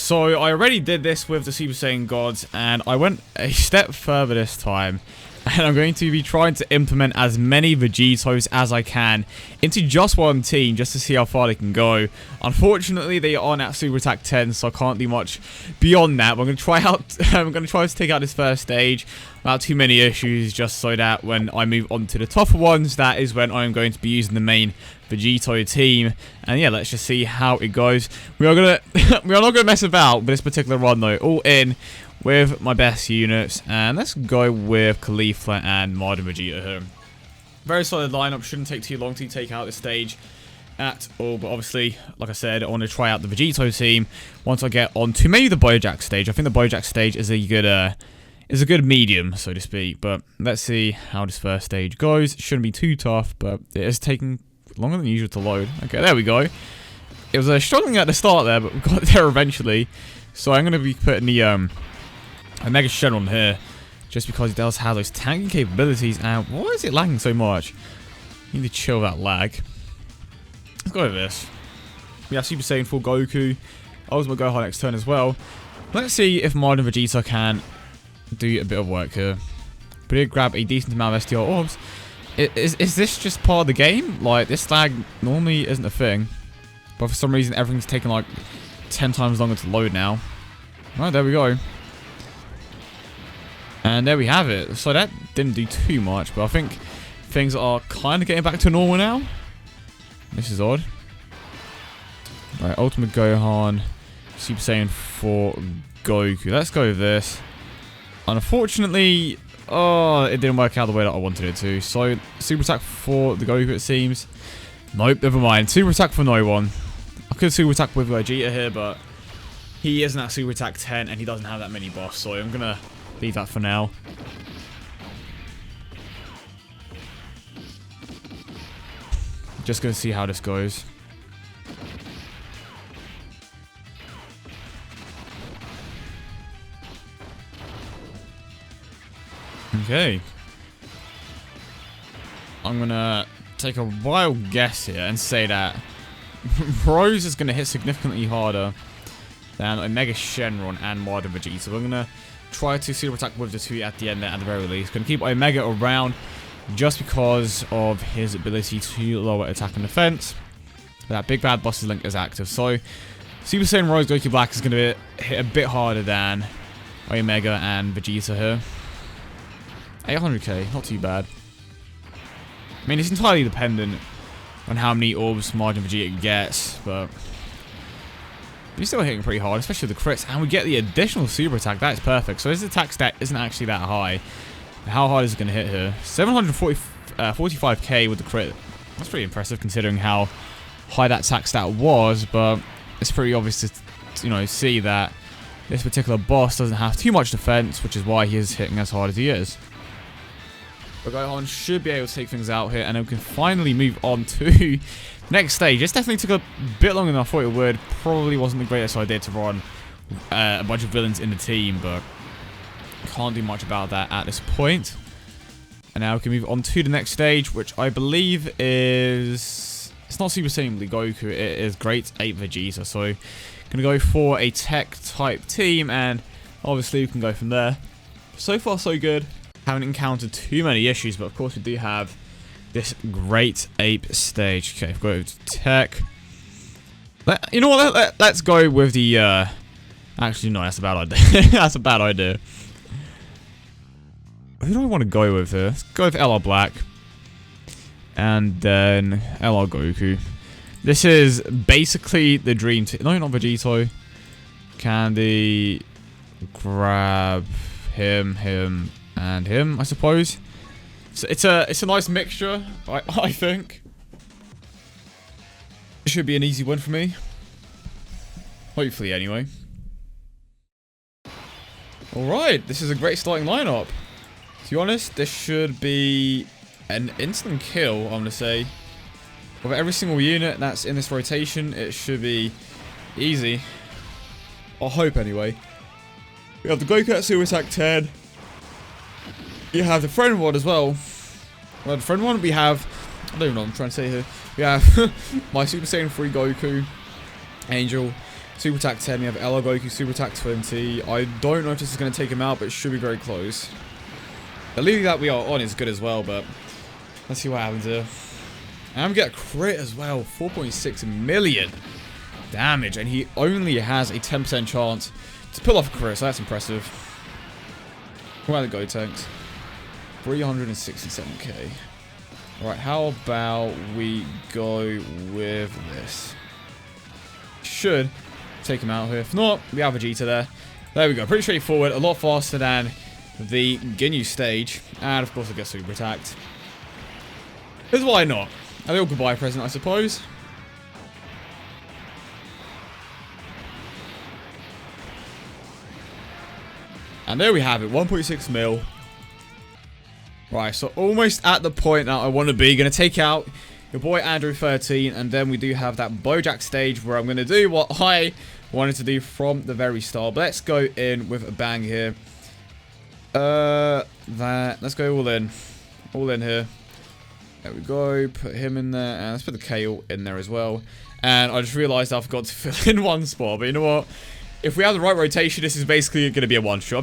So I already did this with the Super Saiyan Gods, and I went a step further this time. And I'm going to be trying to implement as many Vegetos as I can into just one team, just to see how far they can go. Unfortunately, they aren't at Super Attack 10, so I can't do much beyond that. But I'm going to try out. I'm going to try to take out this first stage without too many issues, just so that when I move on to the tougher ones, that is when I'm going to be using the main Vegito team. And yeah, let's just see how it goes. We are not gonna mess about with this particular run though. All in with my best units, and let's go with Caulifla and Majin Vegeta here. Very solid lineup, shouldn't take too long to take out this stage at all, but obviously, like I said, I want to try out the Vegito team once I get on to maybe the Bojack stage. I think the Bojack stage is a good medium, so to speak, but let's see how this first stage goes. It shouldn't be too tough, but it is taking longer than usual to load. Okay, there we go. It was struggling at the start there, but we got there eventually. So I'm going to be putting the a Mega Shenron here, just because it does have those tanking capabilities. And why is it lagging so much? You need to chill that lag. Let's go with this. We have Super Saiyan 4 Goku. Ultimate Gohan next turn as well. Let's see if Majin Vegeta can do a bit of work here. But did grab a decent amount of STR orbs. Is this just part of the game? Like, this lag normally isn't a thing, but for some reason everything's taking like 10 times longer to load now. Right, there we go. And there we have it. So that didn't do too much, but I think things are kind of getting back to normal now. This is odd. Right, Ultimate Gohan, Super Saiyan 4 Goku. Let's go with this. Unfortunately, oh, it didn't work out the way that I wanted it to. So, Super Attack for the Goku, it seems. Nope, never mind. Super Attack for no one. I could Super Attack with Vegeta here, but he isn't at Super Attack 10, and he doesn't have that many buffs, so I'm going to leave that for now. Just going to see how this goes. Okay. I'm going to take a wild guess here and say that Rose is going to hit significantly harder than a Mega Shenron and Majin Vegeta. So we're going to try to Super Attack with the two at the end there at the very least. Going to keep Omega around just because of his ability to lower attack and defense. That Big Bad Boss's Link is active. So Super Saiyan Rose Goku Black is going to hit a bit harder than Omega and Vegeta here. 800k, not too bad. I mean, it's entirely dependent on how many orbs Majin Vegeta gets, but he's still hitting pretty hard, especially with the crits. And we get the additional super attack. That is perfect. So his attack stat isn't actually that high. How hard is it going to hit here? 745k with the crit. That's pretty impressive considering how high that attack stat was, but it's pretty obvious to, you know, see that this particular boss doesn't have too much defense, which is why he is hitting as hard as he is. But Gohan should be able to take things out here, and then we can finally move on to next stage. This definitely took a bit longer than I thought it would. Probably wasn't the greatest idea to run a bunch of villains in the team, but can't do much about that at this point. And now we can move on to the next stage, which I believe is... It's not Super Saiyan Goku, it is Great Ape Vegeta. So, gonna go for a tech-type team, and obviously we can go from there. So far, so good. Haven't encountered too many issues, but of course we do have this Great Ape stage. Okay, we've got tech. You know what? Let's go with the... Actually, no, that's a bad idea. That's a bad idea. Who do I want to go with here? Let's go with LR Black. And then LR Goku. This is basically the dream team. No, not Vegito. Candy. Grab him, and him, I suppose. So it's a nice mixture, I think. It should be an easy win for me. Hopefully, anyway. Alright, this is a great starting lineup. To be honest, this should be an instant kill, I'm going to say. With every single unit that's in this rotation, it should be easy. I hope, anyway. We have the Goku at Super Attack 10. You have the friend one as well. Well, the friend one we have... I don't even know what I'm trying to say here. We have my Super Saiyan 3 Goku, Angel, Super Attack 10, we have Ella Goku, Super Attack 20. I don't know if this is going to take him out, but it should be very close. The lead that we are on is good as well, but let's see what happens here. And we get a crit as well, 4.6 million damage, and he only has a 10% chance to pull off a crit, so that's impressive. What about the Go Tanks? 367k. Right, how about we go with this? Should take him out here. If not, we have Vegeta there. There we go. Pretty straightforward. A lot faster than the Ginyu stage. And of course, I get super attacked. Because why not? A little goodbye present, I suppose. And there we have it. 1.6 mil. Right, so almost at the point that I want to be. Going to take out your boy Andrew 13. And then we do have that Bojack stage where I'm going to do what I wanted to do from the very start. But let's go in with a bang here. Let's go all in. All in here. There we go. Put him in there. And let's put the Kale in there as well. And I just realized I forgot to fill in one spot. But you know what? If we have the right rotation, this is basically going to be a one-shot. I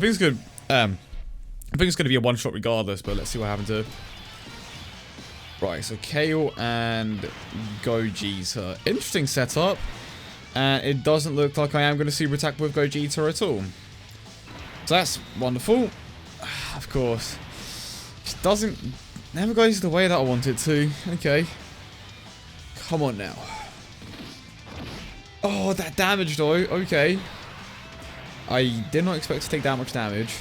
think it's going to be a one-shot regardless, but let's see what happens here. Right, so Kale and Gogeta. Interesting setup. And it doesn't look like I am going to super attack with Gogeta at all. So that's wonderful. Of course. Just never goes the way that I want it to. Okay. Come on now. Oh, that damage though. Okay. I did not expect to take that much damage.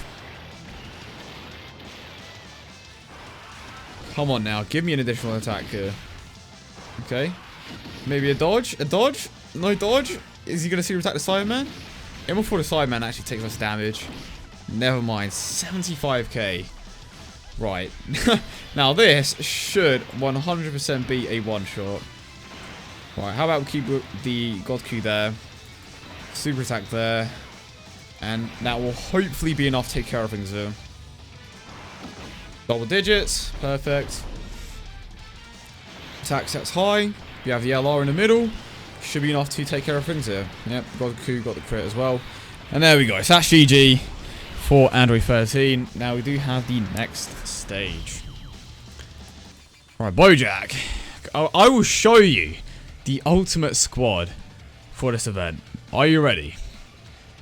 Come on now, give me an additional attack here. Okay. Maybe a dodge? A dodge? No dodge? Is he going to super attack the Sideman? Even before the Sideman actually takes less damage. Never mind. 75k. Right. Now this should 100% be a one-shot. Right, how about we keep the God Q there. Super attack there. And that will hopefully be enough to take care of things here. Double digits. Perfect. Attack sets high. We have the LR in the middle. Should be enough to take care of things here. Yep, Goku got the crit as well. And there we go. So that's GG for Android 13. Now we do have the next stage. Alright, Bojack. I will show you the ultimate squad for this event. Are you ready?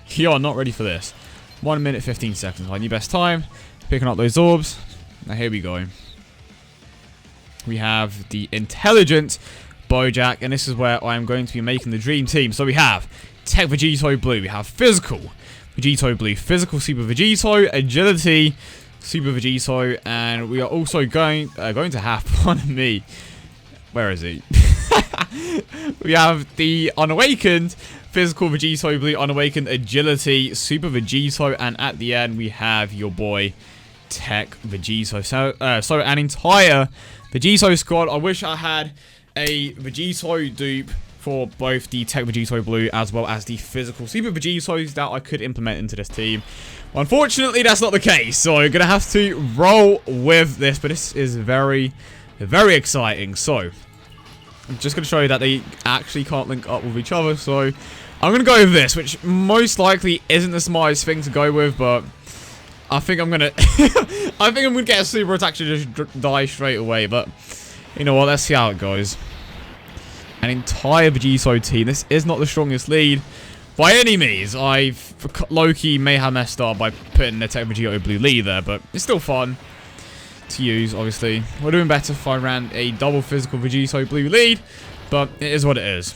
You are not ready for this. 1 minute 15 seconds. On your best time. Picking up those orbs. Now here we go. We have the intelligent Bojack, and this is where I am going to be making the dream team. So we have Tech Vegito Blue, we have Physical Vegito Blue, Physical Super Vegito, Agility Super Vegito, and we are also going to have, pardon me, where is he? We have the Unawakened Physical Vegito Blue, Unawakened Agility Super Vegito, and at the end we have your boy Tech Vegito. So an entire Vegito squad. I wish I had a Vegito dupe for both the Tech Vegito Blue as well as the Physical Super Vegitos that I could implement into this team. Unfortunately, that's not the case, so I'm going to have to roll with this, but this is very, very exciting. So I'm just going to show you that they actually can't link up with each other, so I'm going to go with this, which most likely isn't the smartest thing to go with, but I think I'm gonna I think I'm gonna get a super attack to just die straight away, but you know what, let's see how it goes. An entire Vegito team. This is not the strongest lead by any means. Loki may have messed up by putting the Tech Vegito Blue lead there, but it's still fun to use, obviously. We're doing better if I ran a double Physical Vegito Blue lead, but it is what it is.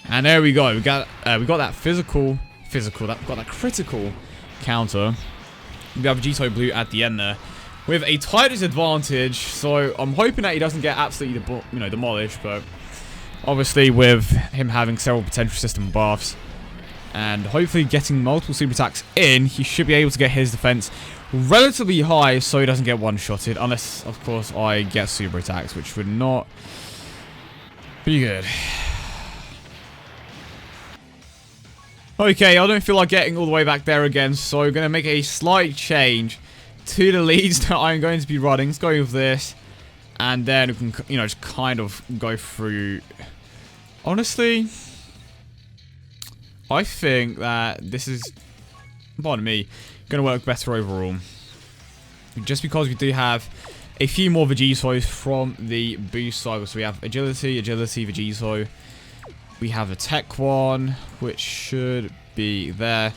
And there we go. We got that physical got that critical counter. We have Vegito Blue at the end there with a tight disadvantage, so I'm hoping that he doesn't get absolutely demolished, but obviously with him having several potential system buffs and hopefully getting multiple super attacks in, he should be able to get his defense relatively high so he doesn't get one-shotted, unless of course I get super attacks, which would not be good. Okay, I don't feel like getting all the way back there again, so I'm going to make a slight change to the leads that I'm going to be running. Let's go with this, and then we can, just kind of go through. Honestly, I think that this is, pardon me, going to work better overall. Just because we do have a few more Vegetos from the boost cycle. So we have Agility, Vegito. We have a Tech one, which should be there.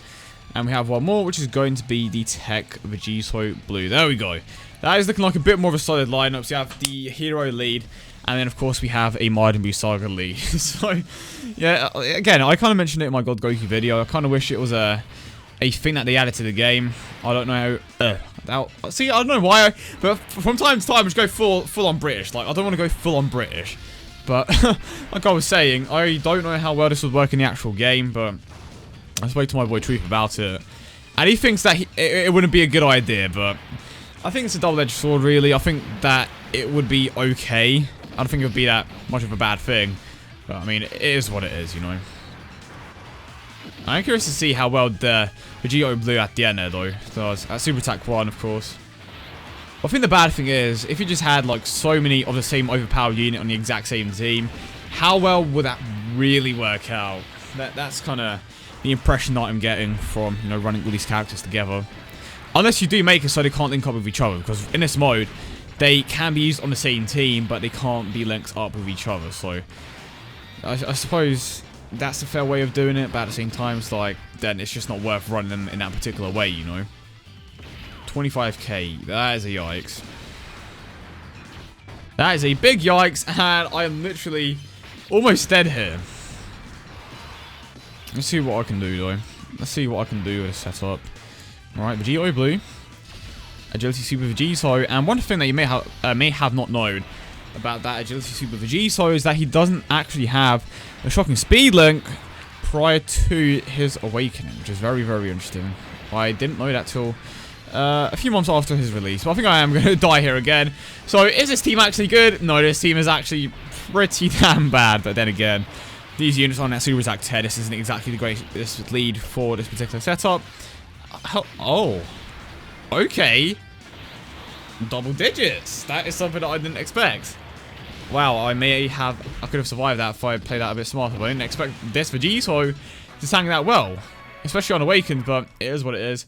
And we have one more, which is going to be the Tech Vegito Blue. There we go. That is looking like a bit more of a solid lineup. So you have the Hero lead. And then, of course, we have a Majin Buu Saga lead. So, yeah, again, I kind of mentioned it in my God Goku video. I kind of wish it was a thing that they added to the game. I don't know. See, I don't know why, but from time to time, I just go full on British. Like, I don't want to go full on British. But, like I was saying, I don't know how well this would work in the actual game, but I spoke to my boy Truth about it. And he thinks that it wouldn't be a good idea, but I think it's a double-edged sword, really. I think that it would be okay. I don't think it would be that much of a bad thing. But, I mean, it is what it is, you know. I'm curious to see how well the Vegito Blue at the end there, though. So, at Super Attack 1, of course. I think the bad thing is, if you just had, like, so many of the same overpowered unit on the exact same team, how well would that really work out? That's kind of the impression that I'm getting from, you know, running all these characters together. Unless you do make it so they can't link up with each other, because in this mode, they can be used on the same team, but they can't be linked up with each other. So, I suppose that's a fair way of doing it, but at the same time, it's like, then it's just not worth running them in that particular way, you know. 25k, that is a yikes. That is a big yikes, and I am literally almost dead here. Let's see what I can do, though. Let's see what I can do with this setup. Alright, Vegito Blue. Agility Super Vegito, and one thing that you may have not known about that Agility Super Vegito is that he doesn't actually have a shocking speed link prior to his awakening, which is very, very interesting. I didn't know that till a few months after his release, but I think I am going to die here again. So, is this team actually good? No, this team is actually pretty damn bad, but then again, these units on that Super Attack 10, this isn't exactly the greatest lead for this particular setup. Oh. Okay. Double digits. That is something that I didn't expect. Wow, I could have survived that if I played that a bit smarter, but I didn't expect this Vegito to sang that well. Especially on Awakened, but it is what it is.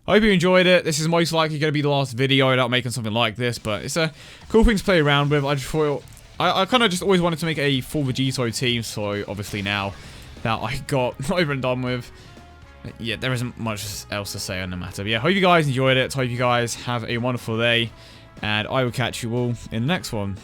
I hope you enjoyed it. This is most likely going to be the last video about making something like this, but it's a cool thing to play around with. I just thought, I kind of just always wanted to make a full Vegito team, so obviously now that I got over and done with, yeah, there isn't much else to say on the matter. But yeah, hope you guys enjoyed it. Hope you guys have a wonderful day, and I will catch you all in the next one.